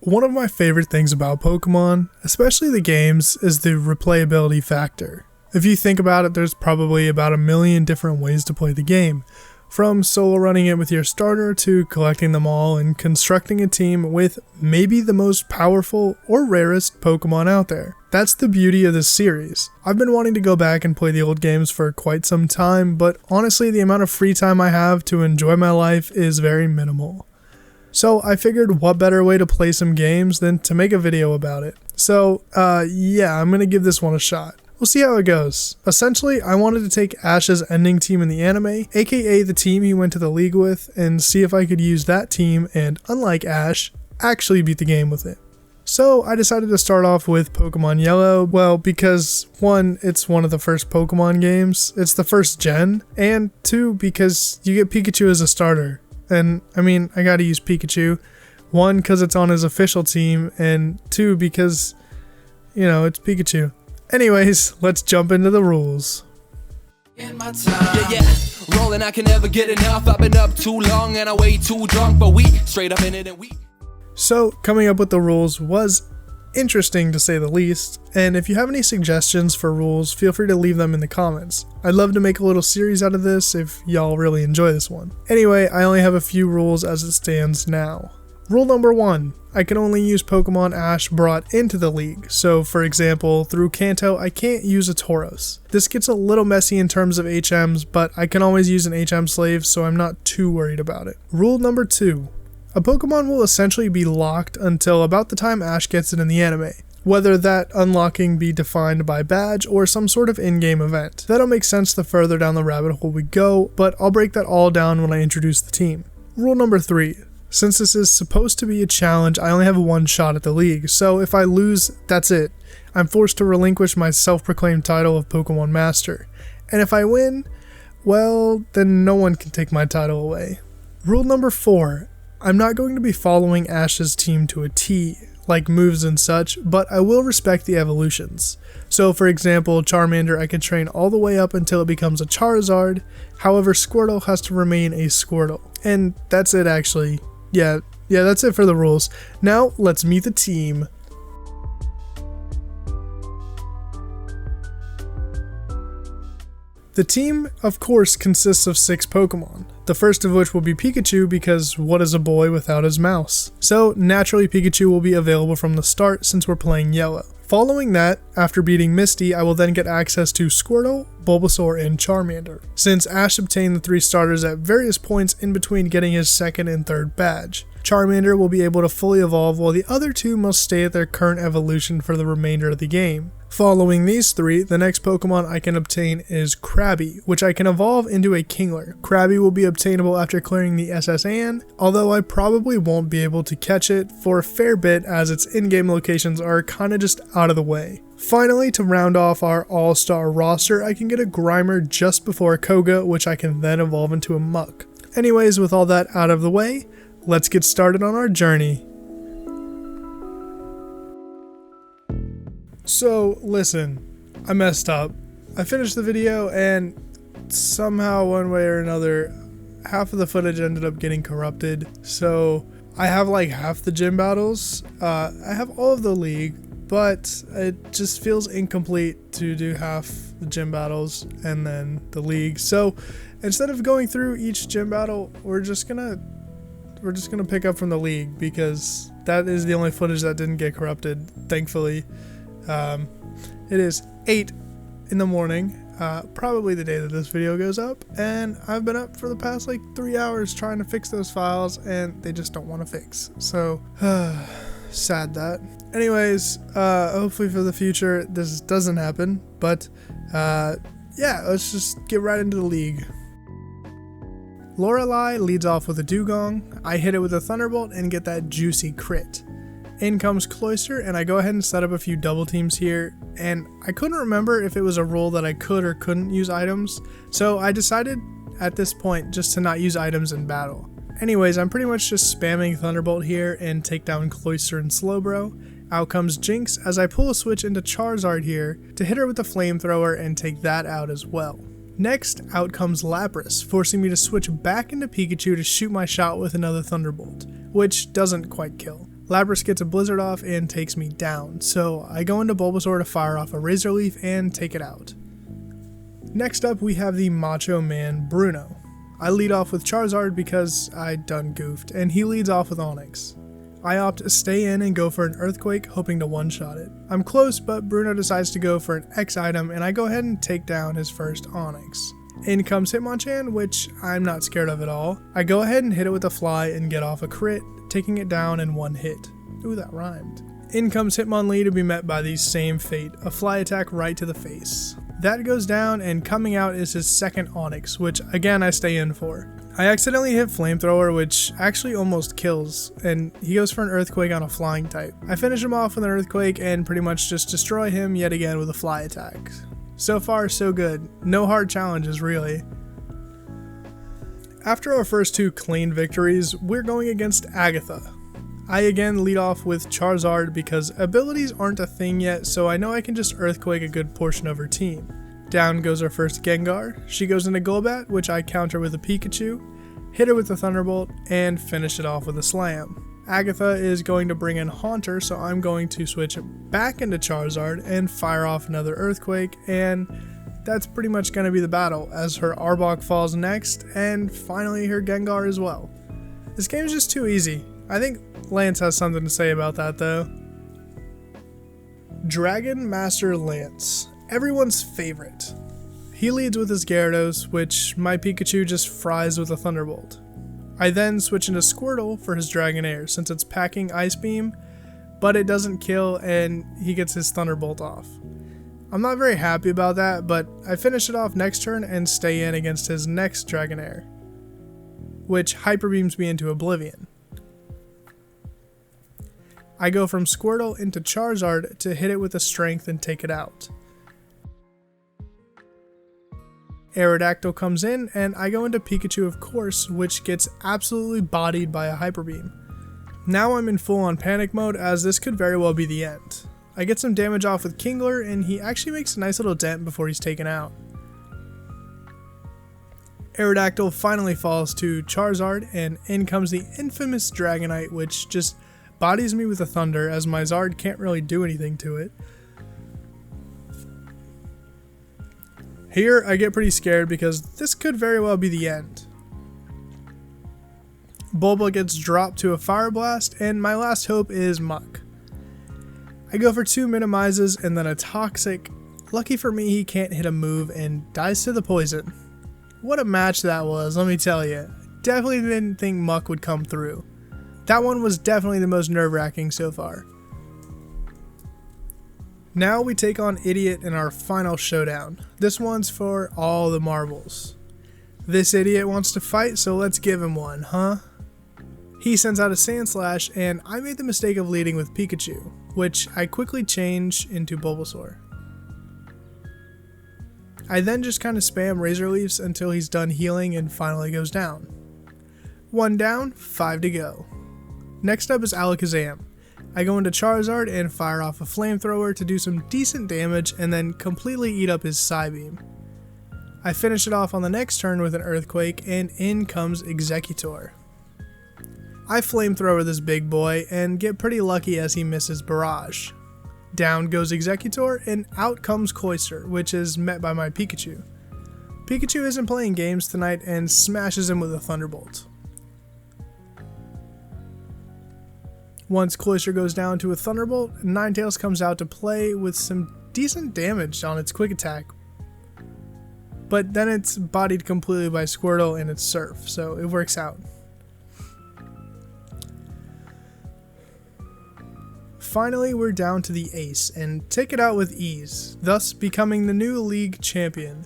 One of my favorite things about Pokemon, especially the games, is the replayability factor. If you think about it, there's probably about a million different ways to play the game, from solo running it with your starter to collecting them all and constructing a team with maybe the most powerful or rarest Pokemon out there. That's the beauty of this series. I've been wanting to go back and play the old games for quite some time, but honestly the amount of free time I have to enjoy my life is very minimal. So I figured what better way to play some games than to make a video about it. So yeah, I'm gonna give this one a shot. We'll see how it goes. Essentially, I wanted to take Ash's ending team in the anime, aka the team he went to the league with, and see if I could use that team and, unlike Ash, actually beat the game with it. So I decided to start off with Pokemon Yellow, well, because 1, it's one of the first Pokemon games, it's the first gen, and 2, because you get Pikachu as a starter. And I mean, I gotta use Pikachu. 1, because it's on his official team, and 2, because, you know, it's Pikachu. Anyways, let's jump into the rules. In my time. Yeah. Rolling, I can never get enough. I've been up too long and I way too drunk, but we straight up in it and we. So, coming up with the rules was interesting to say the least, and if you have any suggestions for rules, feel free to leave them in the comments. I'd love to make a little series out of this if y'all really enjoy this one. Anyway, I only have a few rules as it stands now. Rule number 1, I can only use Pokemon Ash brought into the league, so for example, through Kanto I can't use a Tauros. This gets a little messy in terms of HMs, but I can always use an HM slave, so I'm not too worried about it. Rule number 2, a Pokemon will essentially be locked until about the time Ash gets it in the anime, whether that unlocking be defined by badge or some sort of in-game event. That'll make sense the further down the rabbit hole we go, but I'll break that all down when I introduce the team. Rule number 3, since this is supposed to be a challenge, I only have one shot at the league, so if I lose, that's it. I'm forced to relinquish my self-proclaimed title of Pokemon Master. And if I win, well, then no one can take my title away. Rule number 4, I'm not going to be following Ash's team to a T, like moves and such, but I will respect the evolutions. So for example, Charmander I can train all the way up until it becomes a Charizard, however Squirtle has to remain a Squirtle. And that's it actually. Yeah, that's it for the rules. Now, let's meet the team. The team, of course, consists of 6 Pokemon. The first of which will be Pikachu because what is a boy without his mouse? So, naturally Pikachu will be available from the start since we're playing Yellow. Following that, after beating Misty, I will then get access to Squirtle, Bulbasaur, and Charmander, since Ash obtained the 3 starters at various points in between getting his 2nd and 3rd badge. Charmander will be able to fully evolve while the other 2 must stay at their current evolution for the remainder of the game. Following these 3, the next Pokemon I can obtain is Krabby, which I can evolve into a Kingler. Krabby will be obtainable after clearing the SS Anne, although I probably won't be able to catch it for a fair bit as its in-game locations are kinda just out of the way. Finally, to round off our all-star roster, I can get a Grimer just before Koga, which I can then evolve into a Muck. Anyways, with all that out of the way, let's get started on our journey. So, listen, I messed up. I finished the video and somehow one way or another, half of the footage ended up getting corrupted. So, I have like half the gym battles. I have all of the league, but it just feels incomplete to do half the gym battles and then the league. So, instead of going through each gym battle, we're just gonna pick up from the league because that is the only footage that didn't get corrupted, thankfully. It is 8 in the morning, probably the day that this video goes up, and I've been up for the past like 3 hours trying to fix those files and they just don't want to fix. So, sad that. Anyways, hopefully for the future this doesn't happen, but yeah, let's just get right into the league. Lorelei leads off with a Dugong. I hit it with a Thunderbolt and get that juicy crit. In comes Cloyster, and I go ahead and set up a few double teams here, and I couldn't remember if it was a rule that I could or couldn't use items, so I decided at this point just to not use items in battle. Anyways, I'm pretty much just spamming Thunderbolt here and take down Cloyster and Slowbro. Out comes Jinx as I pull a switch into Charizard here to hit her with the Flamethrower and take that out as well. Next, out comes Lapras, forcing me to switch back into Pikachu to shoot my shot with another Thunderbolt, which doesn't quite kill. Lapras gets a blizzard off and takes me down, so I go into Bulbasaur to fire off a Razor Leaf and take it out. Next up we have the Macho Man Bruno. I lead off with Charizard because I done goofed, and he leads off with Onix. I opt to stay in and go for an Earthquake, hoping to one-shot it. I'm close, but Bruno decides to go for an X item, and I go ahead and take down his first Onix. In comes Hitmonchan, which I'm not scared of at all. I go ahead and hit it with a fly and get off a crit, taking it down in one hit. Ooh, that rhymed. In comes Hitmonlee to be met by the same fate, a fly attack right to the face. That goes down, and coming out is his second Onix, which again I stay in for. I accidentally hit Flamethrower, which actually almost kills, and he goes for an Earthquake on a flying type. I finish him off with an Earthquake and pretty much just destroy him yet again with a fly attack. So far so good, no hard challenges really. After our first two clean victories, we're going against Agatha. I again lead off with Charizard because abilities aren't a thing yet, so I know I can just Earthquake a good portion of her team. Down goes our first Gengar, she goes into Golbat, which I counter with a Pikachu, hit her with a Thunderbolt, and finish it off with a Slam. Agatha is going to bring in Haunter, so I'm going to switch back into Charizard and fire off another Earthquake, and that's pretty much going to be the battle, as her Arbok falls next, and finally her Gengar as well. This game is just too easy. I think Lance has something to say about that though. Dragon Master Lance, everyone's favorite. He leads with his Gyarados, which my Pikachu just fries with a Thunderbolt. I then switch into Squirtle for his Dragonair since it's packing Ice Beam, but it doesn't kill and he gets his Thunderbolt off. I'm not very happy about that, but I finish it off next turn and stay in against his next Dragonair, which Hyper Beams me into Oblivion. I go from Squirtle into Charizard to hit it with a Strength and take it out. Aerodactyl comes in and I go into Pikachu of course, which gets absolutely bodied by a Hyper Beam. Now I'm in full on panic mode as this could very well be the end. I get some damage off with Kingler and he actually makes a nice little dent before he's taken out. Aerodactyl finally falls to Charizard and in comes the infamous Dragonite, which just bodies me with a Thunder as my Zard can't really do anything to it. Here I get pretty scared because this could very well be the end. Bulba gets dropped to a Fire Blast and my last hope is Muck. I go for two Minimizes and then a Toxic. Lucky for me he can't hit a move and dies to the poison. What a match that was, let me tell you. Definitely didn't think Muck would come through. That one was definitely the most nerve-wracking so far. Now we take on Idiot in our final showdown. This one's for all the marbles. This idiot wants to fight, so let's give him one, huh? He sends out a Sandslash, and I made the mistake of leading with Pikachu, which I quickly change into Bulbasaur. I then just kind of spam Razor Leafs until he's done healing and finally goes down. 1 down, 5 to go. Next up is Alakazam. I go into Charizard and fire off a Flamethrower to do some decent damage and then completely eat up his Psybeam. I finish it off on the next turn with an Earthquake and in comes Executor. I Flamethrower this big boy and get pretty lucky as he misses Barrage. Down goes Executor and out comes Cloyster, which is met by my Pikachu. Pikachu isn't playing games tonight and smashes him with a Thunderbolt. Once Cloyster goes down to a Thunderbolt, Ninetales comes out to play with some decent damage on its quick attack. But then it's bodied completely by Squirtle and its Surf, so it works out. Finally, we're down to the Ace and take it out with ease, thus becoming the new league champion.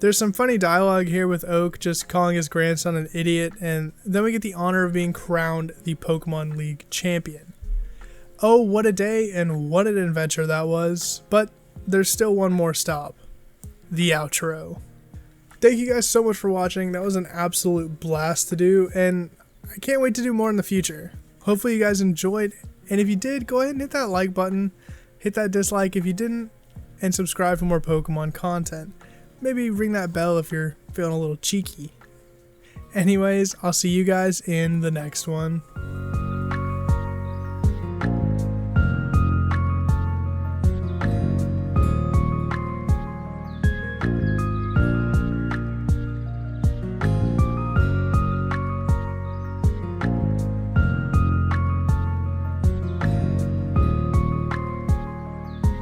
There's some funny dialogue here with Oak just calling his grandson an idiot, and then we get the honor of being crowned the Pokemon League champion. Oh, what a day and what an adventure that was, but there's still one more stop. The outro. Thank you guys so much for watching. That was an absolute blast to do, and I can't wait to do more in the future. Hopefully you guys enjoyed, and if you did, go ahead and hit that like button, hit that dislike if you didn't, and subscribe for more Pokemon content. Maybe ring that bell if you're feeling a little cheeky. Anyways, I'll see you guys in the next one.